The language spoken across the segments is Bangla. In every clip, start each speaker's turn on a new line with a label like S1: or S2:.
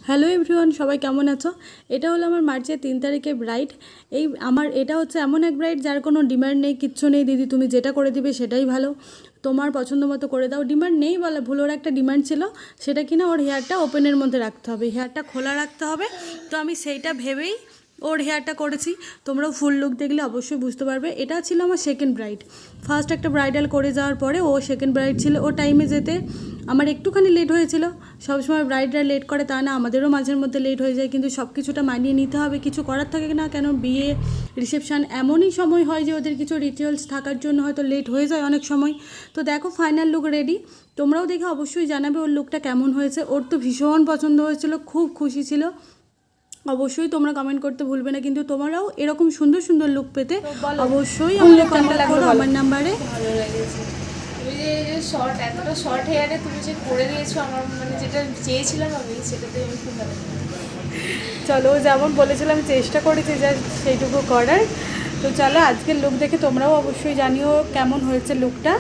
S1: হ্যালো এভরিওয়ান, সবাই কেমন আছো? এটা হলো আমার মার্চের 3 তারিখের ব্রাইড। আমার এটা হচ্ছে এমন এক ব্রাইড যার কোনো ডিমান্ড নেই, কিচ্ছু নেই। দিদি তুমি যেটা করে দিবে সেটাই ভালো, তোমার পছন্দ মতো করে দাও। ডিমান্ড নেই বলে ভুল, ওর একটা ডিমান্ড ছিল, সেটা কিনা ওর হেয়ারটা ওপেনের মধ্যে রাখতে হবে, হেয়ারটা খোলা রাখতে হবে। তো আমি সেইটা ভেবেই ওর হেয়ারটা করেছি। তোমরাও ফুল লুক দেখলে অবশ্যই বুঝতে পারবে। এটা ছিল আমার সেকেন্ড ব্রাইড। ফার্স্ট একটা ব্রাইডাল করে যাওয়ার পরে ও সেকেন্ড ব্রাইড ছিল। ও টাইমে যেতে আমার একটুখানি লেট হয়েছিল। সবসময় ব্রাইডরা লেট করে তা না, আমাদেরও মাঝের মধ্যে লেট হয়ে যায়, কিন্তু সব কিছুটা মানিয়ে নিতে হবে, কিছু করার থাকে না। কেন বিয়ে রিসেপশান এমনই সময় হয় যে ওদের কিছু রিচুয়ালস থাকার জন্য হয়তো লেট হয়ে যায় অনেক সময়। তো দেখো ফাইনাল লুক রেডি। তোমরাও দেখে অবশ্যই জানাবে ওর লুকটা কেমন হয়েছে। ওর তো ভীষণ পছন্দ হয়েছিল, খুব খুশি ছিল। অবশ্যই তোমরা কমেন্ট করতে ভুলবে না, কিন্তু তোমরাও এরকম সুন্দর সুন্দর লুক পেতে অবশ্যই আমাকে কন্ট্যাক্ট করো আমার নাম্বারে।
S2: ভালো লেগেছে তুমি যে শর্ট, এতটা শর্ট হেয়ারে তুমি যে করে দিয়েছো, আমার মানে যেটা চেয়েছিলাম আমি, সেটাতে আমি খুব ভালো।
S1: চলো, যেমন বলেছিলাম চেষ্টা করেছি যা সেইটুকু করার। তো চলো আজকের লুক দেখে তোমরাও অবশ্যই জানিও কেমন হয়েছে লুকটা।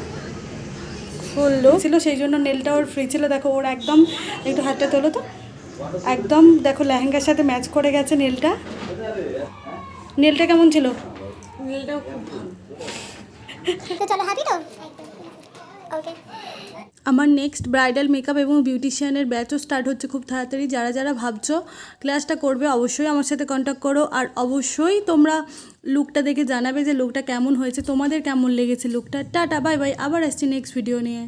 S1: ফুল লুক ছিল, সেই জন্য নেলটা ওর ফ্রি ছিল। দেখো ওর একদম, একটু হাতটা তোলো তো, একদম দেখো লেহেঙ্গার সাথে ম্যাচ করে গেছে নেলটা। নেলটা কেমন ছিল?
S2: নীলটাও খুব ভালো।
S3: তো চলো, হ্যাপি তো? ওকে।
S1: আমার নেক্সট ব্রাইডাল মেকআপ এবং বিউটিশিয়ানের ব্যাচও স্টার্ট হচ্ছে খুব তাড়াতাড়ি। যারা যারা ভাবছো ক্লাসটা করবে অবশ্যই আমার সাথে কন্ট্যাক্ট করো। আর অবশ্যই তোমরা লুকটা দেখে জানাবে যে লুকটা কেমন হয়েছে, তোমাদের কেমন লেগেছে লুকটা। টাটা, বাই বাই, আবার আসছি নেক্সট ভিডিও নিয়ে।